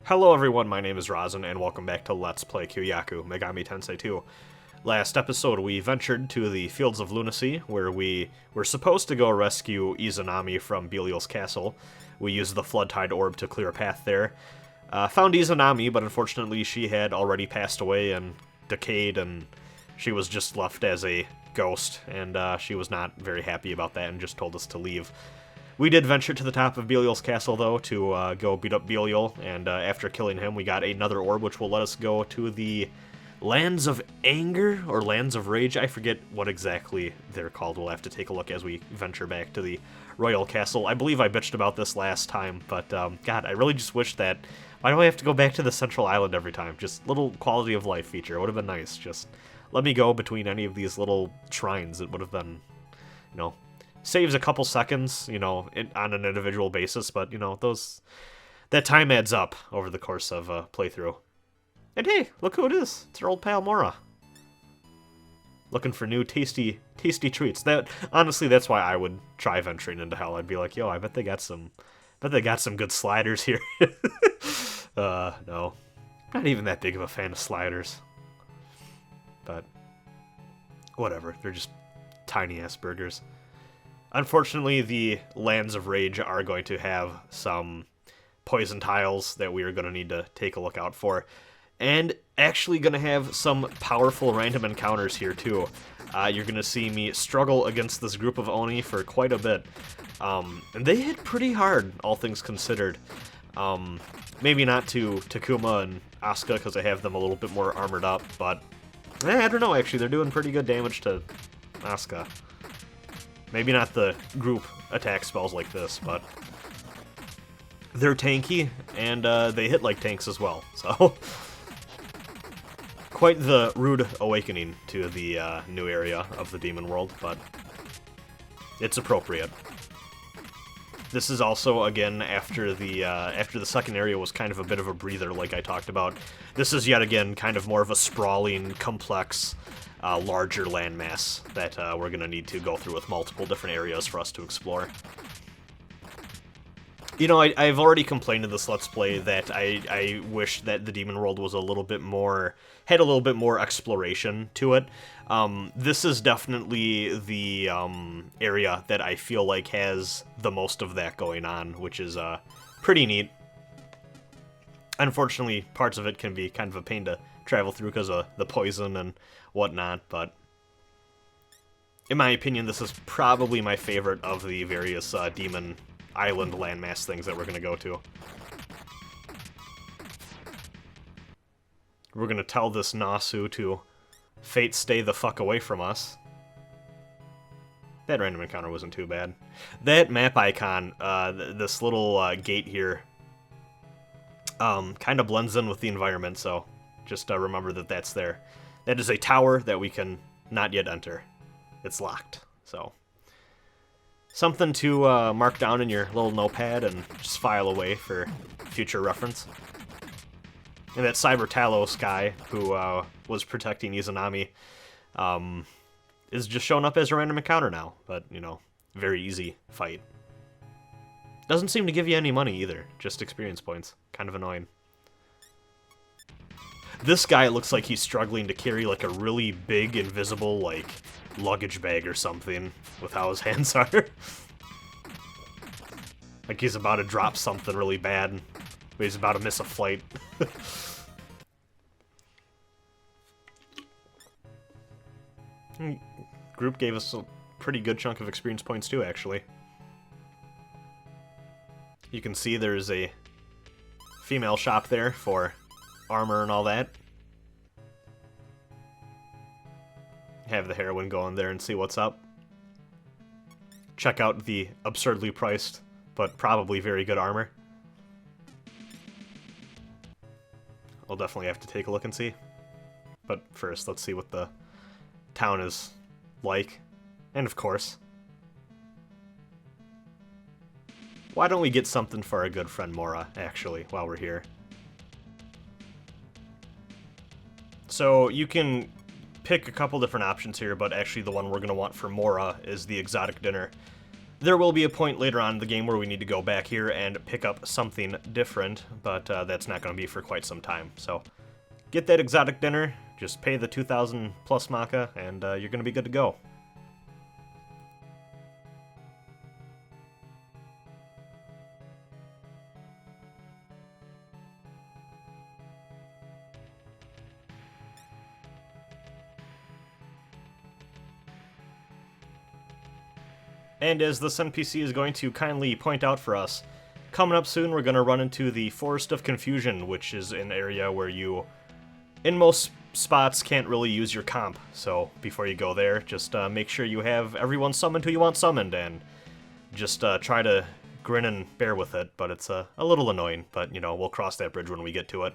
Hello everyone, my name is Rosin, and welcome back to Let's Play Kyuuyaku, Megami Tensei 2. Last episode, we ventured to the Fields of Lunacy, where we were supposed to go rescue Izanami from Belial's castle. We used the Flood Tide Orb to clear a path there. Found Izanami, but unfortunately she had already passed away and decayed, and she was just left as a ghost, and she was not very happy about that and just told us to leave. We did venture to the top of Belial's castle, though, to go beat up Belial, and after killing him, we got another orb, which will let us go to the Lands of Anger, or Lands of Rage. I forget what exactly they're called. We'll have to take a look as we venture back to the Royal Castle. I believe I bitched about this last time, but, God, I really just wish that... Why do I have to go back to the Central Island every time? Just little quality of life feature. It would have been nice. Just let me go between any of these little shrines. It would have been, you know... Saves a couple seconds, you know, on an individual basis, but, you know, that time adds up over the course of a playthrough. And hey, look who it is. It's our old pal Mora. Looking for new tasty treats. Honestly, that's why I would try venturing into hell. I'd be like, yo, I bet they got some good sliders here. No. Not even that big of a fan of sliders. But whatever, they're just tiny-ass burgers. Unfortunately, the Lands of Rage are going to have some poison tiles that we are going to need to take a look out for. And actually going to have some powerful random encounters here, too. You're going to see me struggle against this group of Oni for quite a bit. And they hit pretty hard, all things considered. Maybe not to Takuma and Asuka, because I have them a little bit more armored up, but... I don't know, actually, they're doing pretty good damage to Asuka. Maybe not the group attack spells like this, but they're tanky, and they hit like tanks as well, so quite the rude awakening to the new area of the demon world, but it's appropriate. This is also, again, after the second area was kind of a bit of a breather, like I talked about. This is yet again kind of more of a sprawling, complex, larger landmass that we're going to need to go through with multiple different areas for us to explore. You know, I've already complained in this Let's Play that I wish that the Demon World was had a little bit more exploration to it. This is definitely the area that I feel like has the most of that going on, which is pretty neat. Unfortunately, parts of it can be kind of a pain to travel through because of the poison and whatnot, but in my opinion, this is probably my favorite of the various Demon Island landmass things that we're going to go to. We're going to tell this Nasu to fate stay the fuck away from us. That random encounter wasn't too bad. That map icon, this little gate here, kind of blends in with the environment, so just remember that that's there. That is a tower that we can not yet enter. It's locked, so... Something to mark down in your little notepad and just file away for future reference. And that Cyber Talos guy, who was protecting Izanami, is just showing up as a random encounter now. But, you know, very easy fight. Doesn't seem to give you any money either, just experience points. Kind of annoying. This guy looks like he's struggling to carry, like, a really big, invisible, like, luggage bag or something with how his hands are. Like he's about to drop something really bad, but he's about to miss a flight. Group gave us a pretty good chunk of experience points too, actually. You can see there's a female shop there for armor and all that. Have the heroine go in there and see what's up. Check out the absurdly priced, but probably very good armor. We'll definitely have to take a look and see. But first, let's see what the town is like. And of course, why don't we get something for our good friend Mora, actually, while we're here? So you can pick a couple different options here, but actually the one we're going to want for Mora is the exotic dinner. There will be a point later on in the game where we need to go back here and pick up something different, but that's not going to be for quite some time. So get that exotic dinner, just pay the 2,000 plus maca, and you're going to be good to go. And as this NPC is going to kindly point out for us, coming up soon we're going to run into the Forest of Confusion, which is an area where you, in most spots, can't really use your comp. So before you go there, just make sure you have everyone summoned who you want summoned, and just try to grin and bear with it. But it's a little annoying, but you know, we'll cross that bridge when we get to it.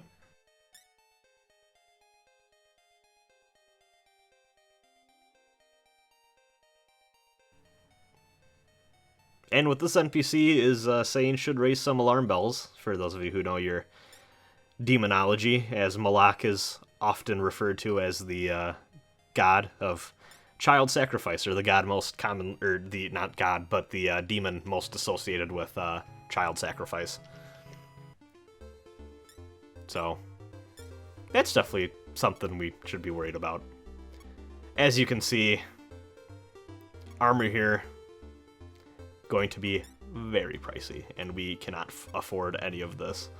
And what this NPC is saying should raise some alarm bells, for those of you who know your demonology, as Malak is often referred to as the god of child sacrifice, or the god most common, or the, not god, but the demon most associated with child sacrifice. So, that's definitely something we should be worried about. As you can see, armor here going to be very pricey, and we cannot afford any of this.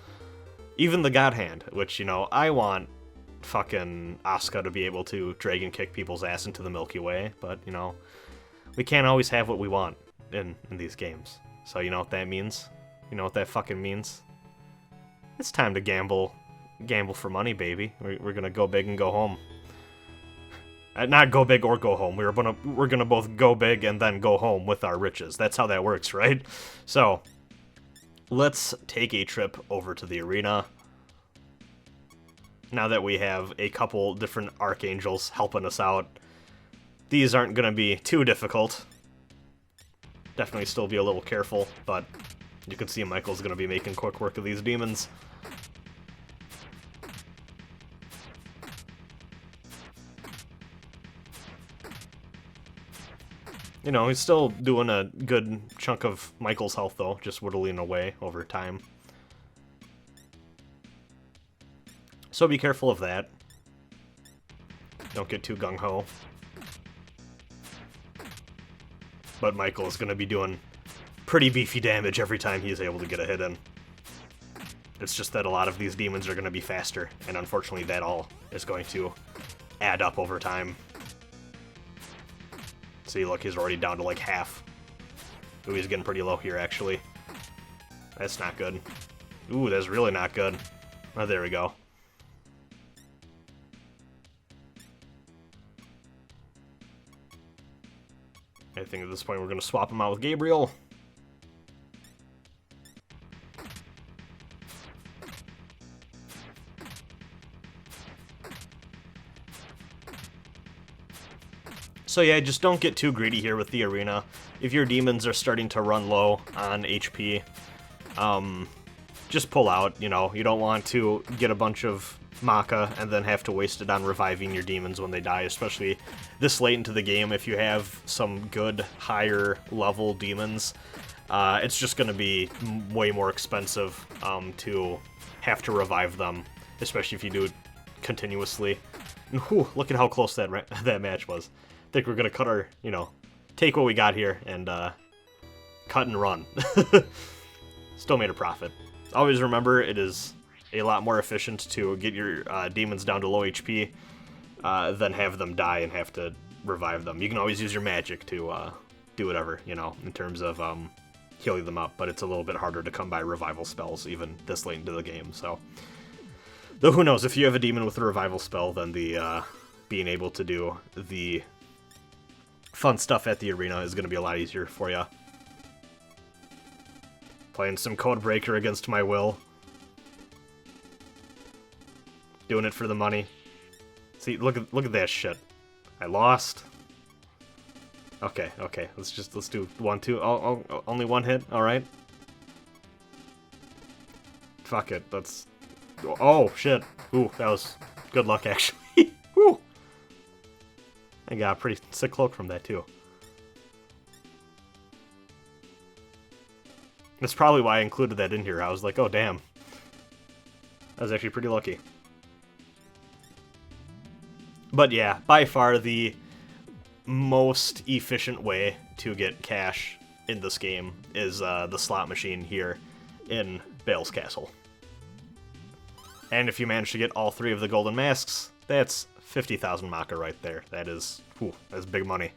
Even the God Hand, which, you know, I want fucking Asuka to be able to dragon kick people's ass into the Milky Way, but, you know, we can't always have what we want in these games. So you know what that means? You know what that fucking means? It's time to gamble for money, baby. We're gonna go big and go home. Not go big or go home. We're gonna both go big and then go home with our riches. That's how that works, right? So, let's take a trip over to the arena. Now that we have a couple different archangels helping us out, these aren't gonna be too difficult. Definitely still be a little careful, but you can see Michael's gonna be making quick work of these demons. You know, he's still doing a good chunk of Michael's health, though, just whittling away over time. So be careful of that. Don't get too gung-ho. But Michael is going to be doing pretty beefy damage every time he's able to get a hit in. It's just that a lot of these demons are going to be faster, and unfortunately that all is going to add up over time. See, look, he's already down to like half. Ooh, he's getting pretty low here, actually. That's not good. Ooh, that's really not good. Oh, there we go. I think at this point we're going to swap him out with Gabriel. So yeah, just don't get too greedy here with the arena. If your demons are starting to run low on HP, just pull out, you know. You don't want to get a bunch of maca and then have to waste it on reviving your demons when they die, especially this late into the game. If you have some good higher level demons, it's just going to be way more expensive to have to revive them, especially if you do it continuously. And whew, look at how close that match was. I think we're going to cut our, you know, take what we got here and cut and run. Still made a profit. Always remember, it is a lot more efficient to get your demons down to low HP than have them die and have to revive them. You can always use your magic to do whatever, you know, in terms of healing them up, but it's a little bit harder to come by revival spells even this late into the game, so. Though who knows, if you have a demon with a revival spell, then the being able to do the fun stuff at the arena is going to be a lot easier for you. Playing some Codebreaker against my will. Doing it for the money. See, look at that shit. I lost. Okay. Let's do 1, 2. Oh, only one hit. All right. Fuck it. That's. Oh shit. Ooh, that was good luck actually. Woo. I got a pretty sick cloak from that too. That's probably why I included that in here. I was like, oh, damn. I was actually pretty lucky. But yeah, by far the most efficient way to get cash in this game is the slot machine here in Bale's Castle. And if you manage to get all 3 of the golden masks, that's 50,000 Maka right there. That is, whew, that's big money.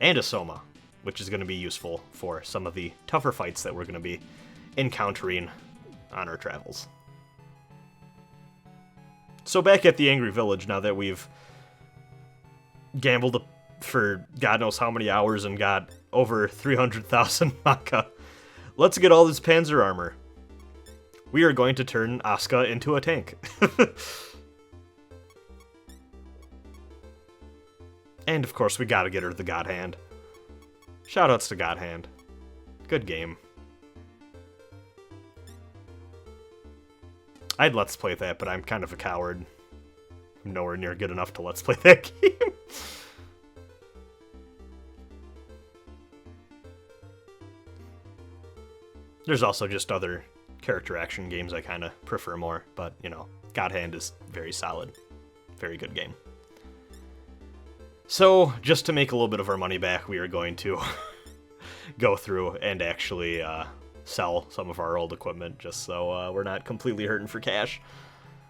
And a Soma, which is going to be useful for some of the tougher fights that we're going to be encountering on our travels. So back at the Angry Village, now that we've gambled for God knows how many hours and got over 300,000 Maka, let's get all this Panzer armor. We are going to turn Asuka into a tank. And of course we gotta get her the God Hand. Shoutouts to God Hand. Good game. I'd Let's Play that, but I'm kind of a coward. I'm nowhere near good enough to Let's Play that game. There's also just other character action games I kind of prefer more, but, you know, God Hand is very solid. Very good game. So, just to make a little bit of our money back, we are going to go through and actually sell some of our old equipment, just so we're not completely hurting for cash.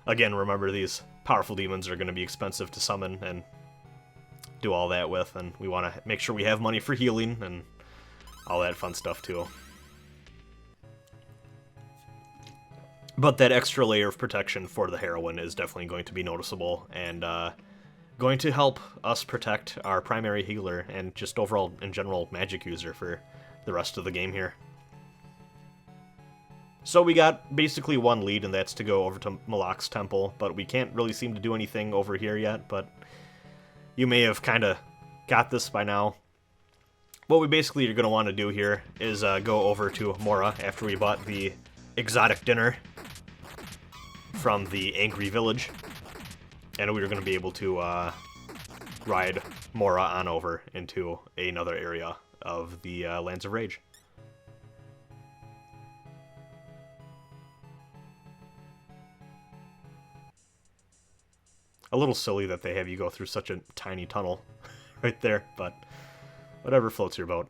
Again, remember, these powerful demons are going to be expensive to summon and do all that with, and we want to make sure we have money for healing and all that fun stuff too. But that extra layer of protection for the heroine is definitely going to be noticeable, and going to help us protect our primary healer and just overall, in general, magic user for the rest of the game here. So we got basically one lead, and that's to go over to Malak's temple, but we can't really seem to do anything over here yet, but you may have kind of got this by now. What we basically are going to want to do here is go over to Mora after we bought the exotic dinner from the Angry Village. And we were going to be able to ride Mora on over into another area of the Lands of Rage. A little silly that they have you go through such a tiny tunnel right there, but whatever floats your boat.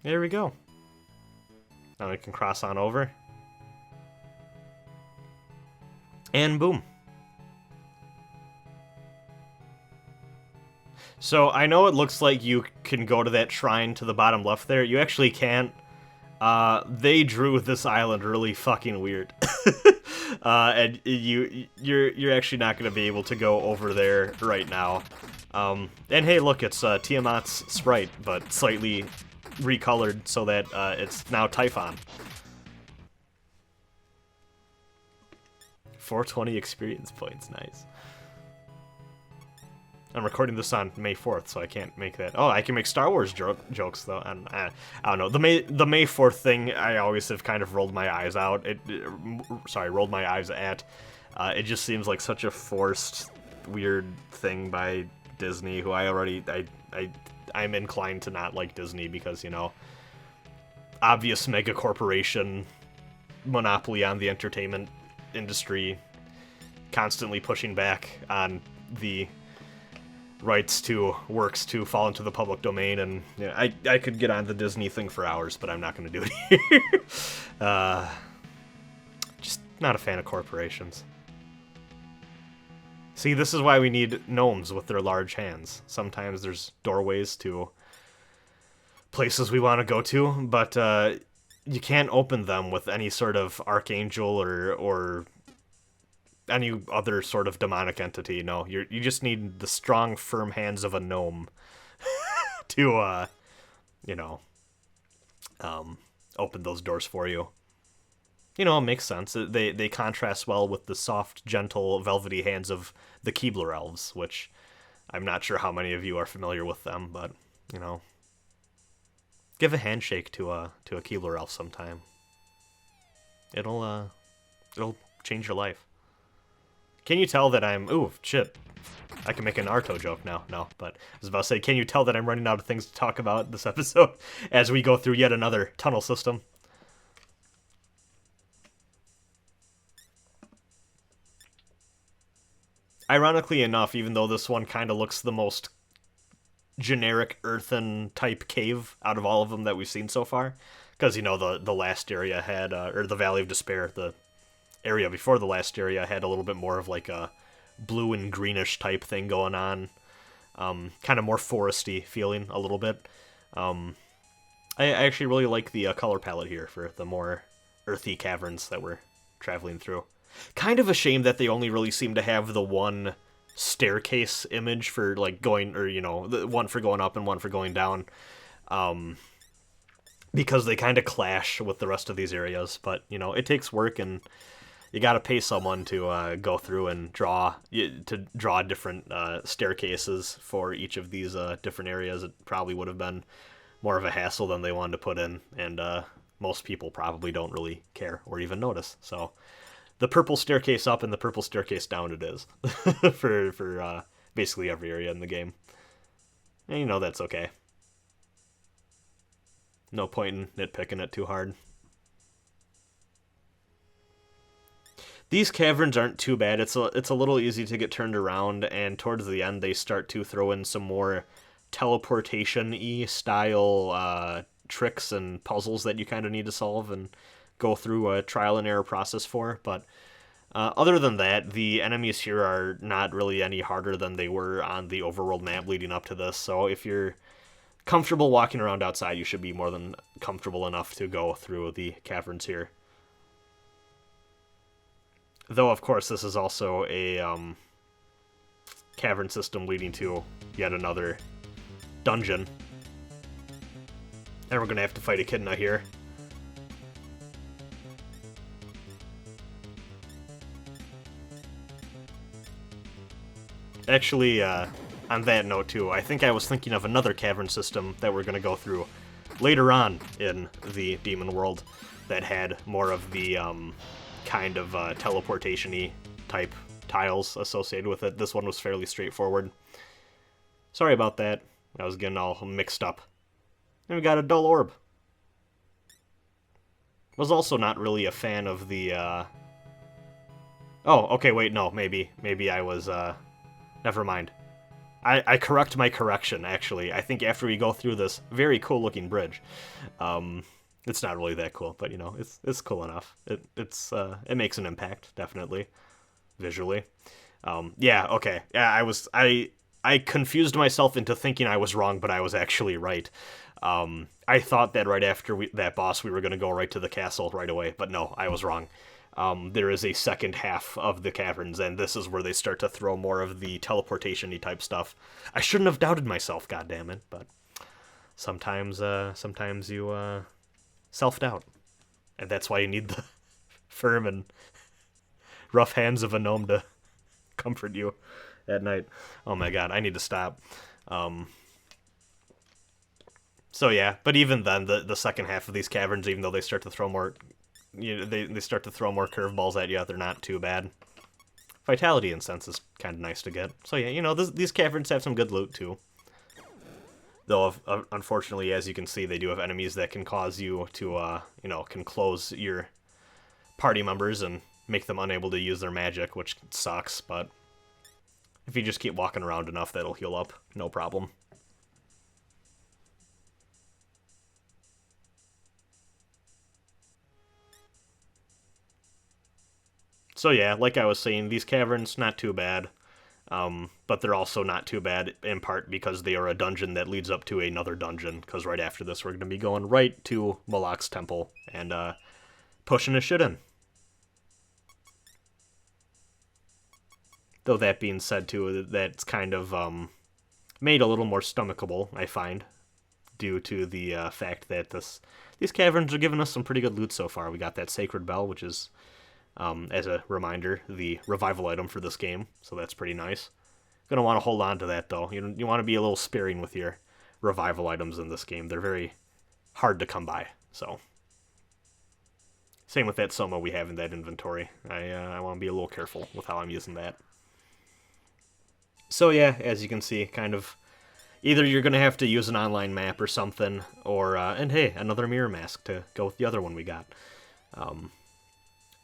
There we go. Now we can cross on over. And boom. So I know it looks like you can go to that shrine to the bottom left there. You actually can't. They drew this island really fucking weird. And you're actually not going to be able to go over there right now. And hey, look, it's Tiamat's sprite, but slightly recolored so that it's now Typhon. 420 experience points, nice. I'm recording this on May 4th, so I can't make that. Oh, I can make Star Wars jokes though. And I don't know. The May 4th thing, I always have kind of rolled my eyes out. Rolled my eyes at. It just seems like such a forced, weird thing by Disney, who I'm inclined to not like Disney because, you know, obvious mega corporation monopoly on the entertainment industry, constantly pushing back on the rights to works to fall into the public domain, and you know, I could get on the Disney thing for hours, but I'm not going to do it here. Just not a fan of corporations. See, this is why we need gnomes with their large hands. Sometimes there's doorways to places we want to go to, but you can't open them with any sort of archangel or any other sort of demonic entity. No, you just need the strong, firm hands of a gnome to, open those doors for you. You know, it makes sense. They contrast well with the soft, gentle, velvety hands of the Keebler elves, which I'm not sure how many of you are familiar with them, but, you know, give a handshake to a Keebler elf sometime. It'll change your life. Can you tell that I'm... Ooh, shit. I can make an Naruto joke now. No, but I was about to say, can you tell that I'm running out of things to talk about this episode as we go through yet another tunnel system? Ironically enough, even though this one kind of looks the most generic earthen type cave out of all of them that we've seen so far, because, you know, the last area had, or the Valley of Despair, the area before the last area had a little bit more of like a blue and greenish type thing going on. Kind of more foresty feeling a little bit. I actually really like the color palette here for the more earthy caverns that we're traveling through. Kind of a shame that they only really seem to have the one staircase image for like going, or, you know, the one for going up and one for going down. Because they kind of clash with the rest of these areas. But, you know, it takes work, and you got to pay someone to go through and draw different staircases for each of these different areas. It probably would have been more of a hassle than they wanted to put in, and most people probably don't really care or even notice. So the purple staircase up and the purple staircase down it is for basically every area in the game. And, you know, that's okay. No point in nitpicking it too hard. These caverns aren't too bad. It's a little easy to get turned around, and towards the end they start to throw in some more teleportation-y style tricks and puzzles that you kind of need to solve and go through a trial and error process for. But other than that, the enemies here are not really any harder than they were on the overworld map leading up to this. So if you're comfortable walking around outside, you should be more than comfortable enough to go through the caverns here. Though, of course, this is also a cavern system leading to yet another dungeon. And we're going to have to fight Echidna here. Actually, on that note, too, I think I was thinking of another cavern system that we're going to go through later on in the Demon World that had more of the kind of teleportation-y type tiles associated with it. This one was fairly straightforward. Sorry about that. I was getting all mixed up. And we got a dull orb. Was also not really a fan of the... Oh, okay, wait, no, maybe I was... Never mind. I correct my correction, actually. I think after we go through this very cool-looking bridge, it's not really that cool, but, you know, it's cool enough. It makes an impact, definitely, visually. Yeah, okay. Yeah, I confused myself into thinking I was wrong, but I was actually right. I thought that right after that boss, we were going to go right to the castle right away, but no, I was wrong. There is a second half of the caverns, and this is where they start to throw more of the teleportation-y type stuff. I shouldn't have doubted myself, goddammit, but sometimes you self-doubt, and that's why you need the firm and rough hands of a gnome to comfort you at night. Oh my god, I need to stop. So yeah, but even then, the second half of these caverns, even though they start to throw more... You know, they start to throw more curveballs at you, they're not too bad. Vitality and sense is kind of nice to get. So yeah, you know, these caverns have some good loot too. Though, unfortunately, as you can see, they do have enemies that can cause you to, you know, can close your party members and make them unable to use their magic, which sucks, but if you just keep walking around enough, that'll heal up, no problem. So yeah, like I was saying, these caverns, not too bad. But they're also not too bad, in part because they are a dungeon that leads up to another dungeon, because right after this we're going to be going right to Moloch's temple and pushing his shit in. Though that being said, too, that's kind of made a little more stomachable, I find, due to the fact that these caverns are giving us some pretty good loot so far. We got that Sacred Bell, which is... as a reminder, the revival item for this game, so that's pretty nice. Gonna want to hold on to that, though. You want to be a little sparing with your revival items in this game. They're very hard to come by, so Same with that Soma we have in that inventory. I want to be a little careful with how I'm using that. So yeah, as you can see, kind of either you're going to have to use an online map or something, or, and hey, another mirror mask to go with the other one we got.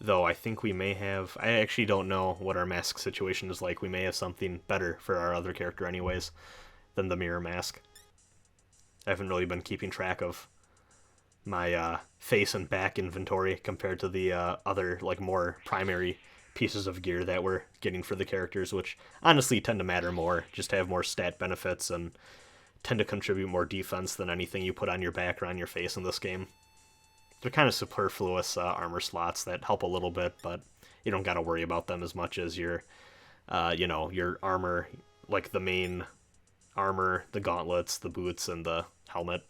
Though I think we may have, I actually don't know what our mask situation is like. We may have something better for our other character anyways than the mirror mask. I haven't really been keeping track of my face and back inventory compared to the other, like, more primary pieces of gear that we're getting for the characters, which honestly tend to matter more, just have more stat benefits and tend to contribute more defense than anything you put on your back or on your face in this game. They're kind of superfluous armor slots that help a little bit, but you don't gotta worry about them as much as your, your armor, like the main armor, the gauntlets, the boots, and the helmet.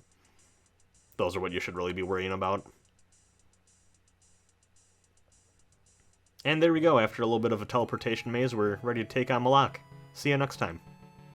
Those are what you should really be worrying about. And there we go, after a little bit of a teleportation maze, we're ready to take on Malak. See you next time.